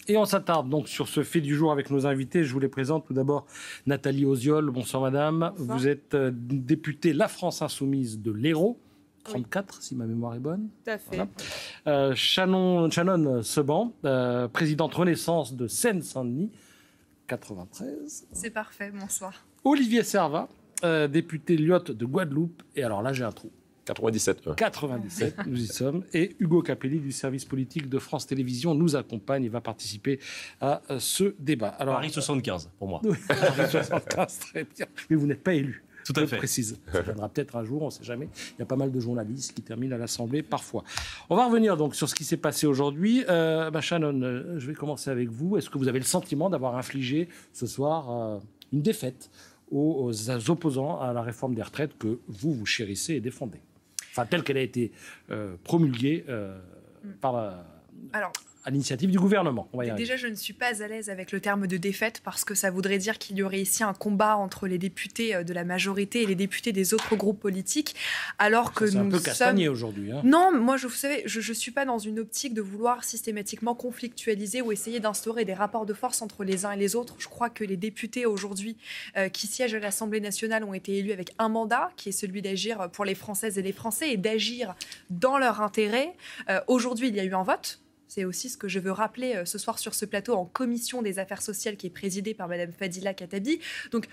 Et on s'attarde donc sur ce fait du jour avec nos invités. Je vous les présente tout d'abord Nathalie Oziol. Bonsoir madame. Bonsoir. Vous êtes députée La France Insoumise de l'Hérault, 34 oui. Si ma mémoire est bonne. Tout à fait. Voilà. Shannon Seban, présidente Renaissance de Seine-Saint-Denis, 93. C'est parfait, bonsoir. Olivier Servat, député Lyotte de Guadeloupe. Et alors là j'ai un trou. 97. 97, nous y sommes. Et Hugo Capelli du service politique de France Télévisions nous accompagne et va participer à ce débat. Alors, Paris 75, pour moi. Paris 75, très bien. Mais vous n'êtes pas élu. Tout à fait. Précise. Ça viendra peut-être un jour, on ne sait jamais. Il y a pas mal de journalistes qui terminent à l'Assemblée parfois. On va revenir donc sur ce qui s'est passé aujourd'hui. Shannon, je vais commencer avec vous. Est-ce que vous avez le sentiment d'avoir infligé ce soir une défaite aux opposants à la réforme des retraites que vous chérissez et défendez? Enfin, telle qu'elle a été promulguée à l'initiative du gouvernement. Déjà, je ne suis pas à l'aise avec le terme de défaite parce que ça voudrait dire qu'il y aurait ici un combat entre les députés de la majorité et les députés des autres groupes politiques, alors que c'est un peu castagné aujourd'hui. Hein. Non, moi, vous savez, je ne suis pas dans une optique de vouloir systématiquement conflictualiser ou essayer d'instaurer des rapports de force entre les uns et les autres. Je crois que les députés aujourd'hui qui siègent à l'Assemblée nationale ont été élus avec un mandat, qui est celui d'agir pour les Françaises et les Français et d'agir dans leur intérêt. Aujourd'hui, il y a eu un vote. C'est aussi ce que je veux rappeler ce soir sur ce plateau en commission des affaires sociales qui est présidée par Mme Fadila Khattabi. Donc,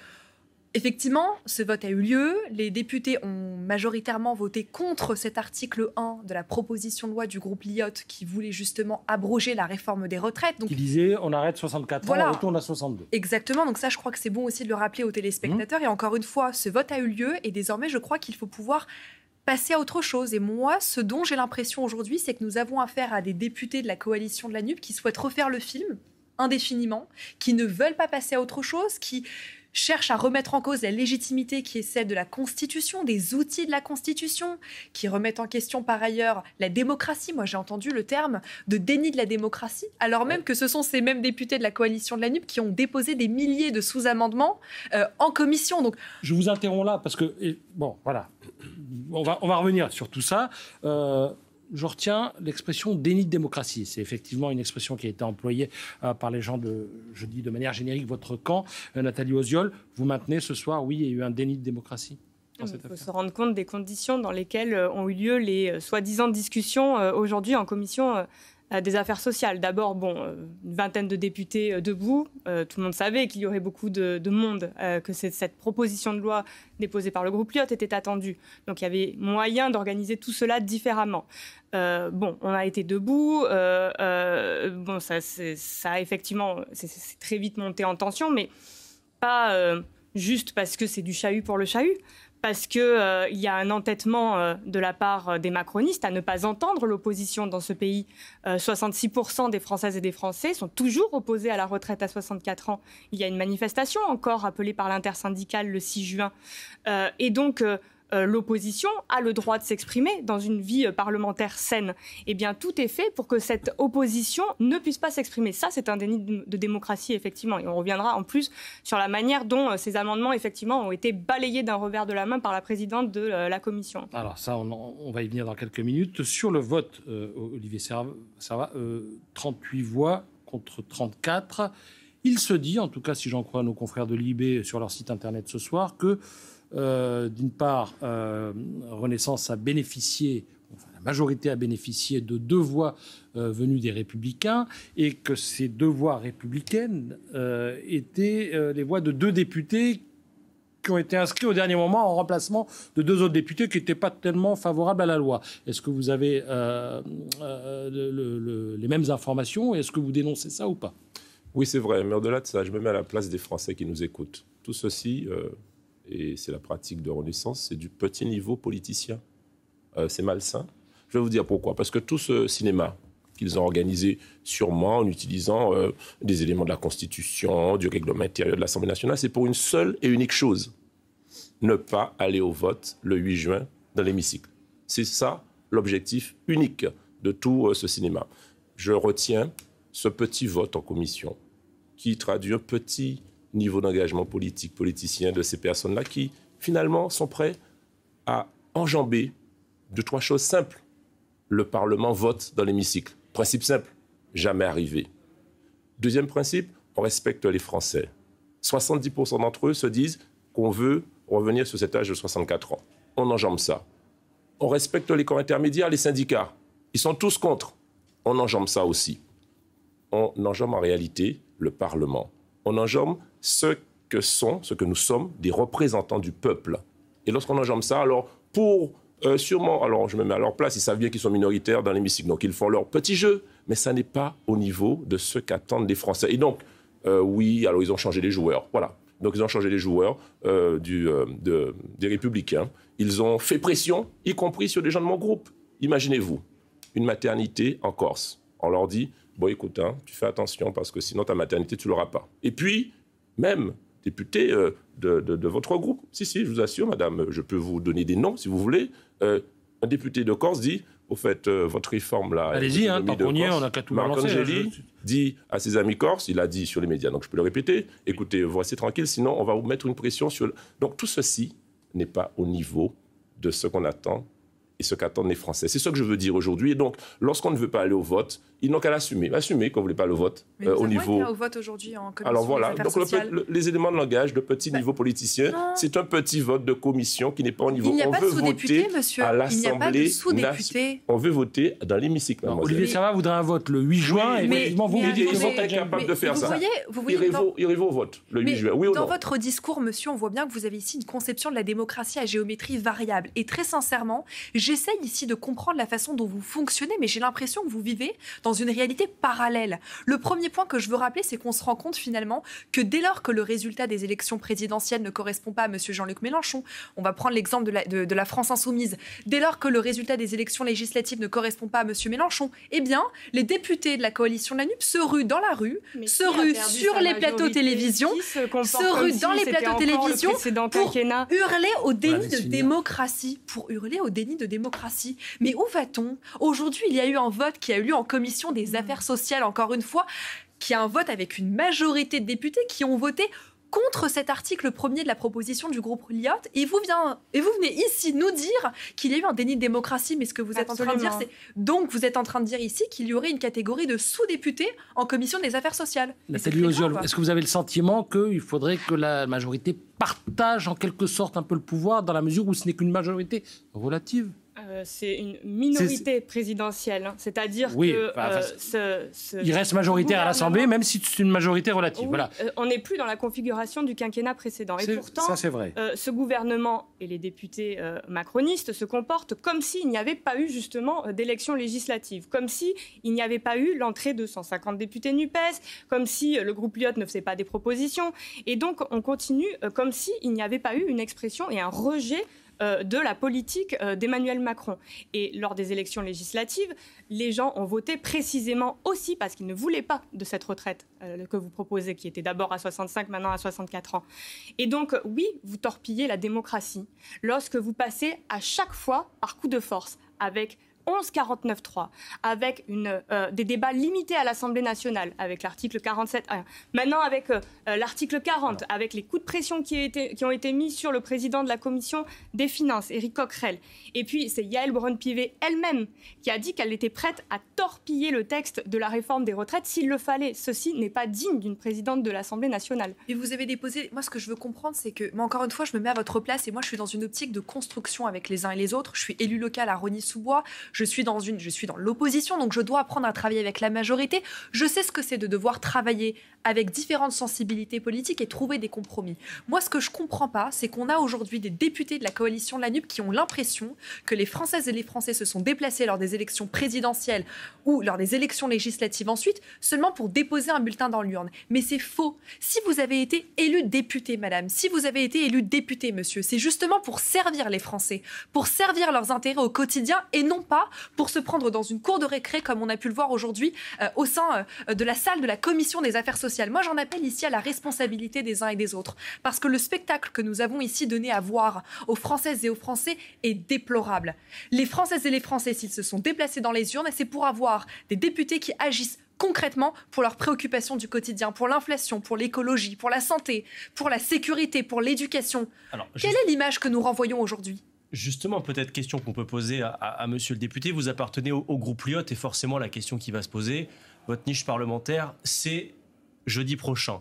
effectivement, ce vote a eu lieu. Les députés ont majoritairement voté contre cet article 1 de la proposition de loi du groupe Lyotte qui voulait justement abroger la réforme des retraites. Donc, qui disait on arrête 64 ans, on retourne à 62. Exactement, donc ça je crois que c'est bon aussi de le rappeler aux téléspectateurs. Et encore une fois, ce vote a eu lieu et désormais je crois qu'il faut pouvoir passer à autre chose. Et moi, ce dont j'ai l'impression aujourd'hui, c'est que nous avons affaire à des députés de la coalition de la NUP qui souhaitent refaire le film indéfiniment, qui ne veulent pas passer à autre chose, qui cherchent à remettre en cause la légitimité qui est celle de la Constitution, des outils de la Constitution, qui remettent en question par ailleurs la démocratie. Moi, j'ai entendu le terme de déni de la démocratie, alors même que ce sont ces mêmes députés de la coalition de la NUP qui ont déposé des milliers de sous-amendements en commission. Donc, je vous interromps là parce que, bon, voilà, on va revenir sur tout ça. Je retiens l'expression déni de démocratie. C'est effectivement une expression qui a été employée par les gens je dis de manière générique, votre camp. Nathalie Oziol, vous maintenez ce soir, oui, il y a eu un déni de démocratie dans cette affaire. Il faut se rendre compte des conditions dans lesquelles ont eu lieu les soi-disant discussions aujourd'hui en commission des affaires sociales. D'abord, une vingtaine de députés debout. Tout le monde savait qu'il y aurait beaucoup de monde, que cette proposition de loi déposée par le groupe Lyotte était attendue. Donc, il y avait moyen d'organiser tout cela différemment. On a été debout. Ça a effectivement, c'est très vite monté en tension, mais pas juste parce que c'est du chahut pour le chahut. Parce qu'il y a un entêtement de la part des macronistes à ne pas entendre l'opposition dans ce pays. 66% des Françaises et des Français sont toujours opposés à la retraite à 64 ans. Il y a une manifestation encore appelée par l'intersyndicale le 6 juin. Et donc, l'opposition a le droit de s'exprimer dans une vie parlementaire saine. Eh bien, tout est fait pour que cette opposition ne puisse pas s'exprimer. Ça, c'est un déni de démocratie, effectivement. Et on reviendra en plus sur la manière dont ces amendements, effectivement, ont été balayés d'un revers de la main par la présidente de la commission. Alors ça, on va y venir dans quelques minutes. Sur le vote, Olivier Servat, 38 voix contre 34. Il se dit, en tout cas, si j'en crois nos confrères de Libé sur leur site internet ce soir, que d'une part, Renaissance a bénéficié, la majorité a bénéficié de 2 voix venues des Républicains et que ces 2 voix républicaines étaient les voix de 2 députés qui ont été inscrits au dernier moment en remplacement de 2 autres députés qui n'étaient pas tellement favorables à la loi. Est-ce que vous avez les mêmes informations et est-ce que vous dénoncez ça ou pas? Oui, c'est vrai, mais au-delà de ça, je me mets à la place des Français qui nous écoutent. Tout ceci... et c'est la pratique de Renaissance, c'est du petit niveau politicien. C'est malsain. Je vais vous dire pourquoi. Parce que tout ce cinéma qu'ils ont organisé sûrement en utilisant des éléments de la Constitution, du règlement intérieur de l'Assemblée nationale, c'est pour une seule et unique chose. Ne pas aller au vote le 8 juin dans l'hémicycle. C'est ça l'objectif unique de tout ce cinéma. Je retiens ce petit vote en commission qui traduit un petit niveau d'engagement politique, politicien de ces personnes-là qui, finalement, sont prêts à enjamber 2-3 choses simples. Le Parlement vote dans l'hémicycle. Principe simple, jamais arrivé. Deuxième principe, on respecte les Français. 70% d'entre eux se disent qu'on veut revenir sur cet âge de 64 ans. On enjambe ça. On respecte les corps intermédiaires, les syndicats. Ils sont tous contre. On enjambe ça aussi. On enjambe en réalité le Parlement. On enjambe ce que nous sommes, des représentants du peuple. Et lorsqu'on enjambe ça, alors sûrement, alors je me mets à leur place, ils savent bien qu'ils sont minoritaires dans l'hémicycle, donc ils font leur petit jeu, mais ça n'est pas au niveau de ce qu'attendent les Français. Et donc, oui, alors ils ont changé les joueurs, voilà. Donc ils ont changé les joueurs des Républicains. Ils ont fait pression, y compris sur des gens de mon groupe. Imaginez-vous, une maternité en Corse. On leur dit, bon écoute, tu fais attention parce que sinon ta maternité, tu ne l'auras pas. Et puis, même député de votre groupe, si, je vous assure, madame, je peux vous donner des noms si vous voulez. Un député de Corse dit, au fait, votre réforme là... Allez-y, tant qu'on y est, on n'a qu'à tout balancer. Marcangeli dit à ses amis corses, il a dit sur les médias, donc je peux le répéter, écoutez, vous restez tranquille, sinon on va vous mettre une pression sur... Donc tout ceci n'est pas au niveau de ce qu'on attend et ce qu'attendent les Français. C'est ce que je veux dire aujourd'hui. Et donc, lorsqu'on ne veut pas aller au vote, ils n'ont qu'à l'assumer. Assumer qu'on ne voulait pas aller au vote. Mais au niveau... au vote aujourd'hui en commission. Alors voilà, des affaires donc sociales. les éléments de langage de petit niveau politicien, c'est un petit vote de commission qui n'est pas au niveau. Il n'y a pas de sous-député, monsieur. À l'Assemblée nationale. On veut voter dans l'hémicycle. Olivier Servat voudrait un vote le 8 juin. Oui, et effectivement, vous dites qu'ils sont incapables de faire ça. Vous voyez, il au vote le 8 juin. Oui ou non? Dans votre discours, monsieur, on voit bien que vous avez ici une conception de la démocratie à géométrie variable. Et très sincèrement, j'essaye ici de comprendre la façon dont vous fonctionnez, mais j'ai l'impression que vous vivez dans une réalité parallèle. Le premier point que je veux rappeler, c'est qu'on se rend compte finalement que dès lors que le résultat des élections présidentielles ne correspond pas à M. Jean-Luc Mélenchon, on va prendre l'exemple de la France insoumise, dès lors que le résultat des élections législatives ne correspond pas à M. Mélenchon, eh bien, les députés de la coalition de la NUP se ruent dans la rue, se ruent sur les plateaux télévision, se ruent dans les plateaux télévision pour hurler au déni de démocratie. Pour hurler au déni de démocratie. Mais où va-t-on? Aujourd'hui, il y a eu un vote qui a eu lieu en commission des affaires sociales, encore une fois, qui a un vote avec une majorité de députés qui ont voté contre cet article premier de la proposition du groupe Liot. Et vous venez ici nous dire qu'il y a eu un déni de démocratie, mais ce que vous êtes en train de dire, c'est... Donc, vous êtes en train de dire ici qu'il y aurait une catégorie de sous-députés en commission des affaires sociales. Nathalie Osiol, est-ce que vous avez le sentiment qu'il faudrait que la majorité partage en quelque sorte un peu le pouvoir dans la mesure où ce n'est qu'une majorité relative? C'est une minorité présidentielle, c'est-à-dire que il reste majoritaire à l'Assemblée, même si c'est une majorité relative. Oui, voilà. On n'est plus dans la configuration du quinquennat précédent. Et pourtant, ça, c'est vrai. Ce gouvernement et les députés macronistes se comportent comme s'il n'y avait pas eu justement d'élections législatives, comme s'il n'y avait pas eu l'entrée de 150 députés NUPES, comme si le groupe Liot ne faisait pas des propositions. Et donc, on continue comme s'il n'y avait pas eu une expression et un rejet de la politique d'Emmanuel Macron. Et lors des élections législatives, les gens ont voté précisément aussi parce qu'ils ne voulaient pas de cette retraite que vous proposez, qui était d'abord à 65, maintenant à 64 ans. Et donc, oui, vous torpillez la démocratie lorsque vous passez à chaque fois par coup de force, avec 11-49-3, avec des débats limités à l'Assemblée nationale, avec l'article 47.1, maintenant avec l'article 40, avec les coups de pression qui ont été mis sur le président de la Commission des Finances, Éric Coquerel. Et puis, c'est Yaël Braun-Pivet elle-même qui a dit qu'elle était prête à torpiller le texte de la réforme des retraites s'il le fallait. Ceci n'est pas digne d'une présidente de l'Assemblée nationale. Et vous avez déposé... Moi, ce que je veux comprendre, c'est que... Moi, encore une fois, je me mets à votre place et moi, je suis dans une optique de construction avec les uns et les autres. Je suis élue locale à Rosny-sous-Bois. Je suis dans l'opposition, donc je dois apprendre à travailler avec la majorité. Je sais ce que c'est de devoir travailler avec différentes sensibilités politiques et trouver des compromis. Moi, ce que je comprends pas, c'est qu'on a aujourd'hui des députés de la coalition de la NUP qui ont l'impression que les Françaises et les Français se sont déplacés lors des élections présidentielles ou lors des élections législatives ensuite, seulement pour déposer un bulletin dans l'urne. Mais c'est faux. Si vous avez été élu député, madame, si vous avez été élu député, monsieur, c'est justement pour servir les Français, pour servir leurs intérêts au quotidien et non pas pour se prendre dans une cour de récré, comme on a pu le voir aujourd'hui au sein de la salle de la Commission des affaires sociales. Moi, j'en appelle ici à la responsabilité des uns et des autres, parce que le spectacle que nous avons ici donné à voir aux Françaises et aux Français est déplorable. Les Françaises et les Français, s'ils se sont déplacés dans les urnes, c'est pour avoir des députés qui agissent concrètement pour leurs préoccupations du quotidien, pour l'inflation, pour l'écologie, pour la santé, pour la sécurité, pour l'éducation. Quelle est l'image que nous renvoyons aujourd'hui ? Justement, peut-être question qu'on peut poser à monsieur le député. Vous appartenez au groupe Liot et forcément la question qui va se poser, votre niche parlementaire, c'est jeudi prochain.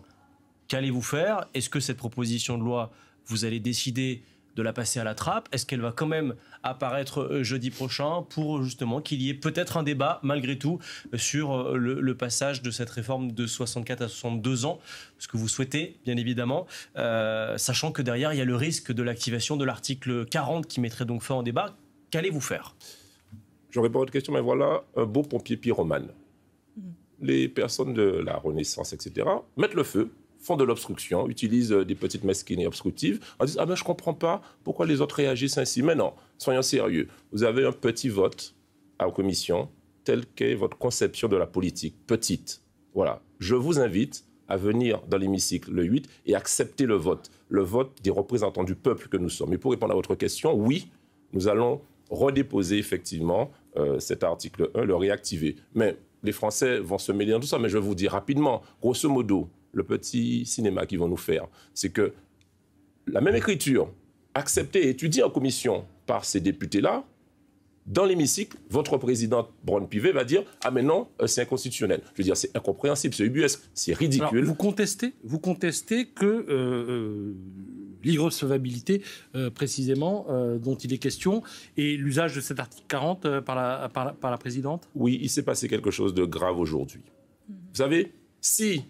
Qu'allez-vous faire? Est-ce que cette proposition de loi, vous allez décider de la passer à la trappe? Est-ce qu'elle va quand même apparaître jeudi prochain pour justement qu'il y ait peut-être un débat malgré tout sur le passage de cette réforme de 64 à 62 ans, ce que vous souhaitez bien évidemment, sachant que derrière il y a le risque de l'activation de l'article 40 qui mettrait donc fin au débat. Qu'allez-vous faire? Je réponds à votre question, mais voilà un beau pompier pyromane. Les personnes de la Renaissance, etc., mettent le feu, font de l'obstruction, utilisent des petites mesquineries obstructives, en disant « Ah ben je ne comprends pas pourquoi les autres réagissent ainsi ». Mais non, soyons sérieux. Vous avez un petit vote en commission, tel qu'est votre conception de la politique, petite. Voilà. Je vous invite à venir dans l'hémicycle le 8 et accepter le vote des représentants du peuple que nous sommes. Et pour répondre à votre question, oui, nous allons redéposer effectivement cet article 1, le réactiver. Mais les Français vont se mêler dans tout ça. Mais je vais vous dire rapidement, grosso modo, le petit cinéma qu'ils vont nous faire, c'est que la même écriture, acceptée et étudiée en commission par ces députés-là, dans l'hémicycle, votre présidente Braun-Pivet va dire « Ah mais non, c'est inconstitutionnel ». Je veux dire, c'est incompréhensible, c'est ubuesque, c'est ridicule. Alors, vous contestez que l'irrecevabilité, précisément, dont il est question, et l'usage de cet article 40 par la présidente? Oui, il s'est passé quelque chose de grave aujourd'hui. Vous savez, si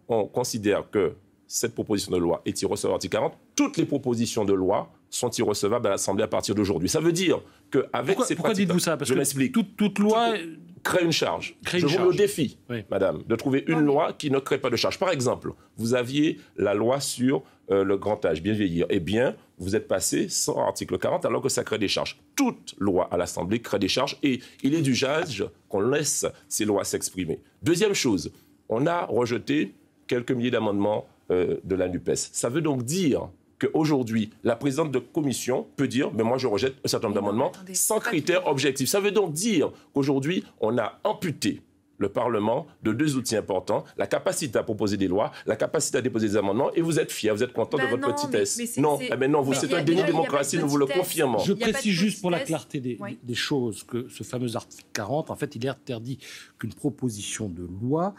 on considère que cette proposition de loi est irrecevable à l'article 40, toutes les propositions de loi sont irrecevables à l'Assemblée à partir d'aujourd'hui. Ça veut dire qu'avec ces pratiques... Pourquoi dites-vous ça? Parce je que m'explique. Toute loi... crée une charge. Je vous mets au défi, madame, de trouver une loi qui ne crée pas de charge. Par exemple, vous aviez la loi sur le grand âge, bien vieillir. Eh bien, vous êtes passé sans article 40 alors que ça crée des charges. Toute loi à l'Assemblée crée des charges et il est d'usage qu'on laisse ces lois s'exprimer. Deuxième chose, on a rejeté quelques milliers d'amendements de la NUPES. Ça veut donc dire qu'aujourd'hui, la présidente de commission peut dire « mais moi je rejette un certain nombre d'amendements sans critères objectifs ». Ça veut donc dire qu'aujourd'hui, on a amputé le Parlement de deux outils importants, la capacité à proposer des lois, la capacité à déposer des amendements, et vous êtes fiers, vous êtes content de votre petitesse. Non, c'est un déni de démocratie, nous vous le confirmons. Je précise juste pour la clarté des choses que ce fameux article 40, en fait, il est interdit qu'une proposition de loi,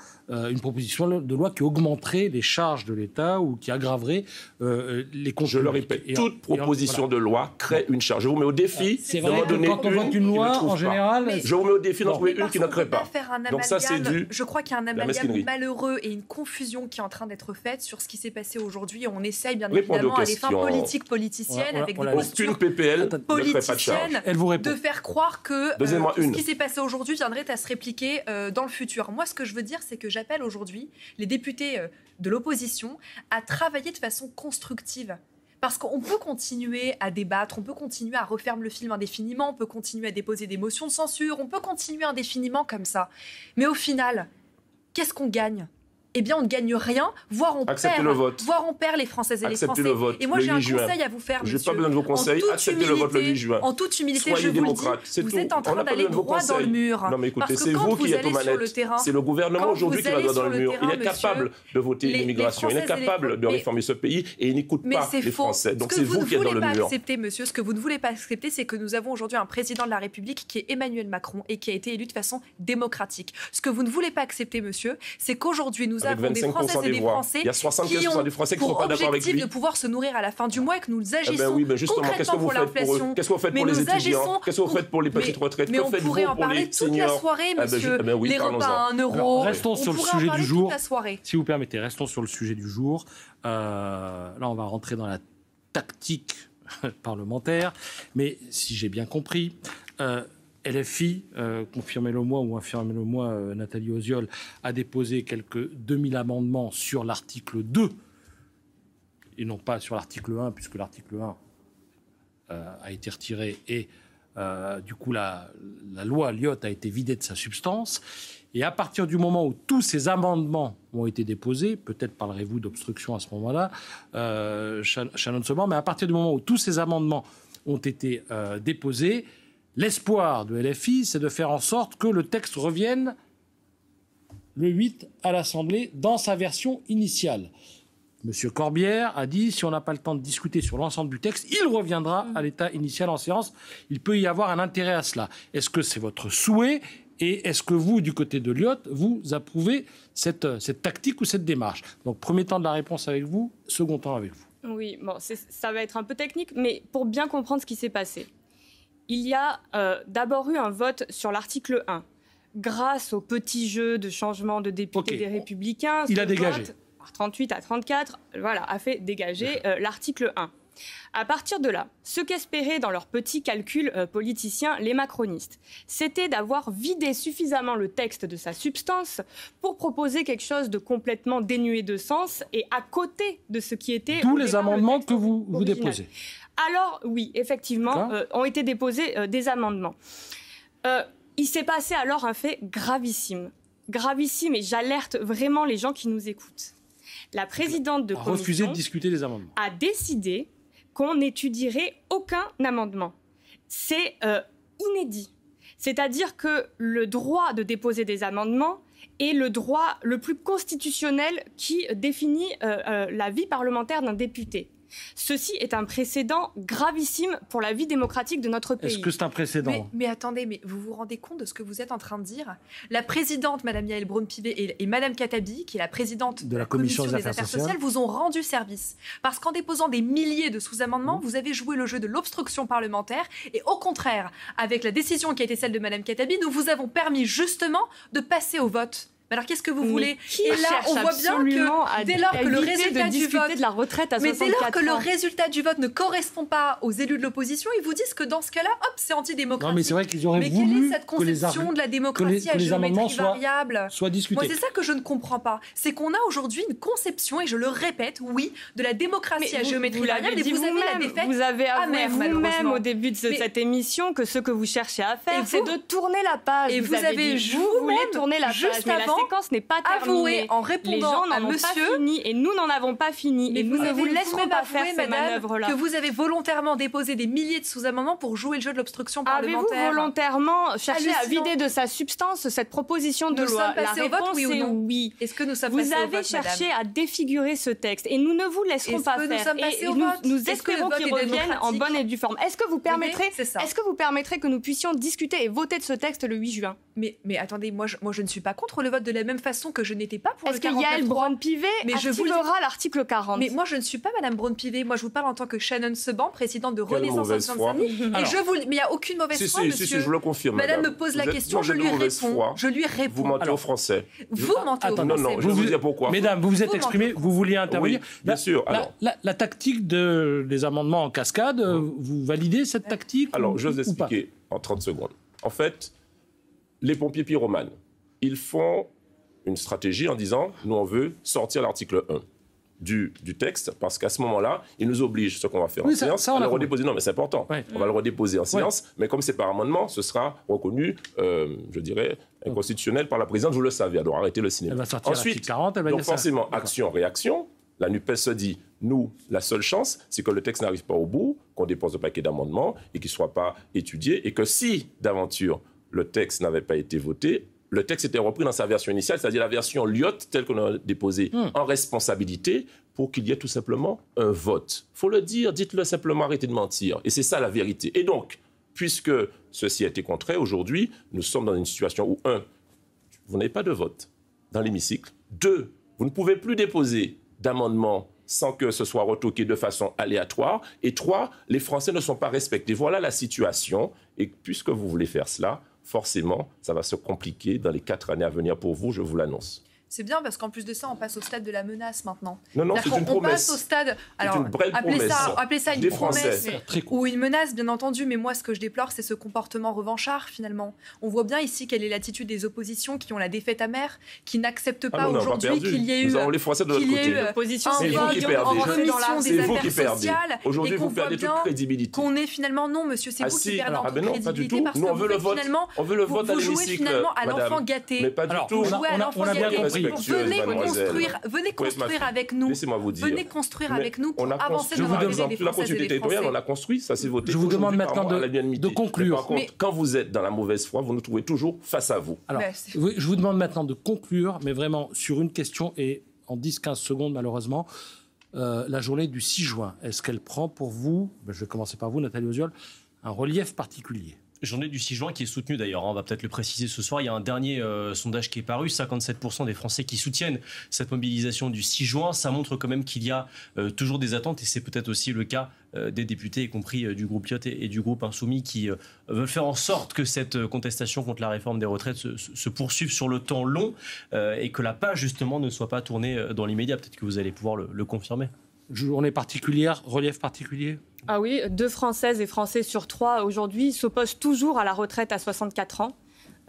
qui augmenterait les charges de l'État ou qui aggraverait les comptes. Je le répète, toute proposition de loi crée une charge. Je vous mets au défi de m'en donner une loi, en général. Je vous mets au défi d'en trouver une qui ne crée pas. Donc ça, je crois qu'il y a un amalgame malheureux et une confusion qui est en train d'être faite sur ce qui s'est passé aujourd'hui. On essaye bien évidemment à des fins politiciennes avec des postures politiciennes de faire croire que ce qui s'est passé aujourd'hui viendrait à se répliquer dans le futur. Moi, ce que je veux dire, c'est que j'appelle aujourd'hui les députés de l'opposition à travailler de façon constructive. Parce qu'on peut continuer à débattre, on peut continuer à refaire le film indéfiniment, on peut continuer à déposer des motions de censure, on peut continuer indéfiniment comme ça. Mais au final, qu'est-ce qu'on gagne ? Eh bien, on ne gagne rien, voire on perd les Françaises et les Français. Et moi, j'ai un conseil à vous faire, monsieur. Je n'ai pas besoin de vos conseils. Acceptez le vote le 8 juin. En toute humilité, je vous le dis, vous êtes en train d'aller droit dans le mur. Non, mais écoutez, c'est vous qui êtes aux manettes. C'est le gouvernement aujourd'hui qui va droit dans le mur. Il est capable de voter l'immigration. Il est capable de réformer ce pays et il n'écoute pas les Français. Donc c'est vous qui êtes dans le mur. Monsieur, ce que vous ne voulez pas accepter, c'est que nous avons aujourd'hui un président de la République qui est Emmanuel Macron et qui a été élu de façon démocratique. Ce que vous ne voulez pas accepter, monsieur, c'est qu'aujourd'hui, nous avons des Françaises et des Français qui ont pour objectif de pouvoir se nourrir à la fin du mois et que nous agissons concrètement pour l'inflation. Qu'est-ce que vous faites pour les étudiants? Qu'est-ce que vous faites pour les petites retraites? Mais on pourrait en parler toute la soirée, monsieur. Les repas à 1 euro. Restons sur le sujet du jour. Si vous permettez, restons sur le sujet du jour. Là, on va rentrer dans la tactique parlementaire. Mais si j'ai bien compris... LFI, confirmez-le-moi ou infirmez-le-moi, Nathalie Oziol, a déposé quelques 2000 amendements sur l'article 2 et non pas sur l'article 1, puisque l'article 1 a été retiré et du coup la loi Lyotte a été vidée de sa substance. Et à partir du moment où tous ces amendements ont été déposés, peut-être parlerez-vous d'obstruction à ce moment-là, Shannon Seban, mais à partir du moment où tous ces amendements ont été déposés, l'espoir de LFI, c'est de faire en sorte que le texte revienne le 8 à l'Assemblée dans sa version initiale. Monsieur Corbière a dit, si on n'a pas le temps de discuter sur l'ensemble du texte, il reviendra à l'état initial en séance. Il peut y avoir un intérêt à cela. Est-ce que c'est votre souhait ? Et est-ce que vous, du côté de Lyot, vous approuvez cette tactique ou cette démarche? Donc, premier temps de la réponse avec vous, second temps avec vous. Oui, bon, ça va être un peu technique, mais pour bien comprendre ce qui s'est passé. Il y a d'abord eu un vote sur l'article 1. Grâce au petit jeu de changement de députés des Républicains, il a dégagé. Par 38 à 34, voilà, a fait dégager l'article 1. À partir de là, ce qu'espéraient dans leurs petits calculs politiciens les macronistes, c'était d'avoir vidé suffisamment le texte de sa substance pour proposer quelque chose de complètement dénué de sens et à côté de ce qui était... Tous les amendements que vous déposez. Alors oui, effectivement, ont été déposés des amendements. Il s'est passé alors un fait gravissime. Gravissime, et j'alerte vraiment les gens qui nous écoutent. La présidente de commission refusé de discuter des amendements. A décidé qu'on n'étudierait aucun amendement. C'est inédit. C'est-à-dire que le droit de déposer des amendements est le droit le plus constitutionnel qui définit la vie parlementaire d'un député. Ceci est un précédent gravissime pour la vie démocratique de notre pays. Est-ce que c'est un précédent? Mais attendez, mais vous vous rendez compte de ce que vous êtes en train de dire? La présidente, Mme Yael Braun-Pivet, et Mme Katabi, qui est la présidente de la Commission des Affaires sociales, vous ont rendu service. Parce qu'en déposant des milliers de sous-amendements, vous avez joué le jeu de l'obstruction parlementaire. Et au contraire, avec la décision qui a été celle de Mme Katabi, nous vous avons permis justement de passer au vote. Alors qu'est-ce que vous voulez? Et là, on voit bien que dès lors que le résultat du vote, de la retraite à 64 mais dès lors que ans. le résultat du vote ne correspond pas aux élus de l'opposition, ils vous disent que dans ce cas-là, hop, c'est antidémocratique. Non, mais c'est vrai qu'ils auraient mais voulu quelle est cette conception de la démocratie à géométrie variable soient discutés. Moi, c'est ça que je ne comprends pas. C'est qu'on a aujourd'hui une conception, et je le répète, oui, de la démocratie à géométrie variable. Et vous avez la défaite. Vous avez avoué vous-même au début de cette émission que ce que vous cherchez à faire, c'est de tourner la page. Et vous avez vous voulez tourner la page, mais la séquence n'est pas avoué en répondant les gens à n'en ont monsieur, pas fini et nous n'en avons pas fini. Mais et nous ne vous laisserons pas faire ces madame, manœuvres-là. Que vous avez volontairement déposé des milliers de sous-amendements pour jouer le jeu de l'obstruction parlementaire. Avez-vous volontairement cherché à vider de sa substance cette proposition de loi? La réponse est oui. Est-ce que nous sommes vous passés au vote, avez cherché à défigurer ce texte et nous ne vous laisserons pas faire. Et nous espérons qu'il revienne en bonne et due forme. Est-ce que vous permettrez que nous puissions discuter et voter de ce texte le 8 juin? Mais attendez, moi je ne suis pas contre le vote de la même façon que je n'étais pas pour le 49.3. Est-ce que Yael Braun-Pivet activera l'article 40? Mais moi je ne suis pas Madame Braun-Pivet. Moi je vous parle en tant que Shannon Seban, présidente de Renaissance en Seine-Saint-Denis. Et mais il n'y a aucune mauvaise foi, monsieur. Si, je le confirme. Madame me pose la question, je lui réponds. Vous mentez aux Français. Vous mentez aux Français. Non, je vais vous dire pourquoi. Mesdames, vous vous êtes exprimées, vous vouliez intervenir. Oui, bien sûr. La tactique des amendements en cascade, vous validez cette tactique? Alors, je vais vous expliquer en 30 secondes. En fait, les pompiers pyromanes, ils font une stratégie en disant « nous, on veut sortir l'article 1 ». Du texte, parce qu'à ce moment-là, il nous oblige, ce qu'on va faire en séance, à le redéposer. Non, mais c'est important. Ouais. On va le redéposer en séance, mais comme c'est par amendement, ce sera reconnu, je dirais, inconstitutionnel par la présidente. Vous le savez, alors arrêtez le cinéma. Elle va sortir ensuite, 40, elle va donc dire ça. forcément, action-réaction. La NUPES se dit, nous, la seule chance, c'est que le texte n'arrive pas au bout, qu'on dépose un paquet d'amendements et qu'il ne soit pas étudié, et que si, d'aventure, le texte n'avait pas été voté, le texte était repris dans sa version initiale, c'est-à-dire la version Lyot, telle qu'on a déposée en responsabilité, pour qu'il y ait tout simplement un vote. Il faut le dire, dites-le simplement, arrêtez de mentir. Et c'est ça la vérité. Et donc, puisque ceci a été contraint, aujourd'hui, nous sommes dans une situation où, 1, vous n'avez pas de vote dans l'hémicycle. 2, vous ne pouvez plus déposer d'amendements sans que ce soit retoqué de façon aléatoire. Et 3, les Français ne sont pas respectés. Voilà la situation. Et puisque vous voulez faire cela, forcément, ça va se compliquer dans les 4 années à venir pour vous, je vous l'annonce. C'est bien parce qu'en plus de ça, on passe au stade de la menace maintenant. Non, c'est une promesse. On passe au stade. Alors, une belle promesse. Appelez ça une promesse ou une menace, bien entendu. Mais moi, ce que je déplore, c'est ce comportement revanchard, finalement. On voit bien ici quelle est l'attitude des oppositions qui ont la défaite amère, qui n'acceptent pas aujourd'hui qu'il y ait eu. Nous avons les Français de notre côté. L'opposition, c'est vous qui perdez. En commission des affaires sociales. Aujourd'hui, vous perdez toute crédibilité. Qu'on est finalement, non, monsieur, c'est vous qui perdez en toute crédibilité. Parce que nous, on veut le vote. On veut le vote à l'hémicycle. Vous jouez finalement à l'enfant gâté. Mais pas du tout. Vous jouez à l'enfant gâté. Venez construire avec nous. Laissez-moi vous dire. Venez construire avec nous pour avancer dans la la continuité territoriale, on a construit, ça s'est voté. Je vous demande maintenant de conclure. Par contre, quand vous êtes dans la mauvaise foi, vous nous trouvez toujours face à vous. Alors, je vous demande maintenant de conclure, mais vraiment sur une question et en 10-15 secondes malheureusement. La journée du 6 juin, est-ce qu'elle prend pour vous, je vais commencer par vous Nathalie Ozziol, un relief particulier? Journée du 6 juin qui est soutenue d'ailleurs, on va peut-être le préciser ce soir. Il y a un dernier sondage qui est paru, 57% des Français qui soutiennent cette mobilisation du 6 juin. Ça montre quand même qu'il y a toujours des attentes et c'est peut-être aussi le cas des députés, y compris du groupe Lyot et du groupe Insoumis, qui veulent faire en sorte que cette contestation contre la réforme des retraites se poursuive sur le temps long et que la page justement ne soit pas tournée dans l'immédiat. Peut-être que vous allez pouvoir le confirmer. Journée particulière, relief particulier? Ah oui, 2 Françaises et Français sur 3 aujourd'hui s'opposent toujours à la retraite à 64 ans.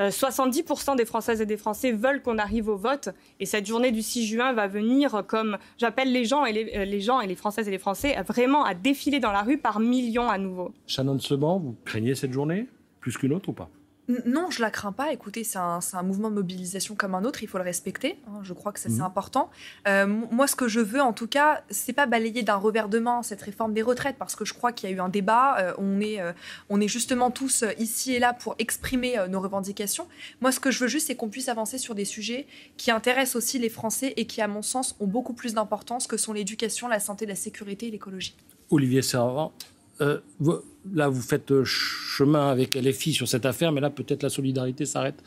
70% des Françaises et des Français veulent qu'on arrive au vote. Et cette journée du 6 juin va venir, comme j'appelle les gens et les Françaises et les Français, vraiment à défiler dans la rue par millions à nouveau. Shannon Seban, vous craignez cette journée plus qu'une autre ou pas? Non, je la crains pas. Écoutez, c'est un mouvement de mobilisation comme un autre. Il faut le respecter. Je crois que ça, c'est important. Moi, ce que je veux, en tout cas, c'est pas balayer d'un revers de main cette réforme des retraites, parce que je crois qu'il y a eu un débat. On est justement tous ici et là pour exprimer nos revendications. Moi, ce que je veux juste, c'est qu'on puisse avancer sur des sujets qui intéressent aussi les Français et qui, à mon sens, ont beaucoup plus d'importance, que sont l'éducation, la santé, la sécurité et l'écologie. Olivier Servan, là, vous faites chemin avec LFI sur cette affaire, mais là, peut-être la solidarité s'arrête.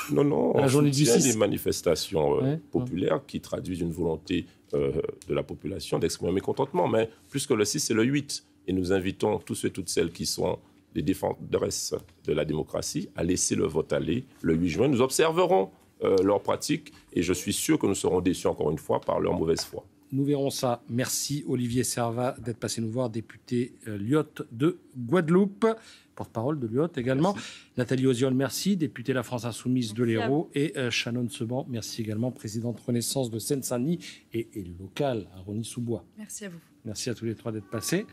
Non, la journée du 6. Des manifestations populaires qui traduisent une volonté de la population d'exprimer un mécontentement. Mais plus que le 6, c'est le 8. Et nous invitons tous ceux et toutes celles qui sont des défenderesses de la démocratie à laisser le vote aller le 8 juin. Nous observerons leurs pratiques et je suis sûr que nous serons déçus encore une fois par leur mauvaise foi. Nous verrons ça. Merci Olivier Serva d'être passé nous voir, député Lyot de Guadeloupe, porte-parole de Lyot également. Merci. Nathalie Oziol, merci, députée La France Insoumise de l'Hérault. Et Shannon Seban, merci également, présidente Renaissance de Seine-Saint-Denis et locale à Rosny-sous-Bois. Merci à vous. Merci à tous les trois d'être passés.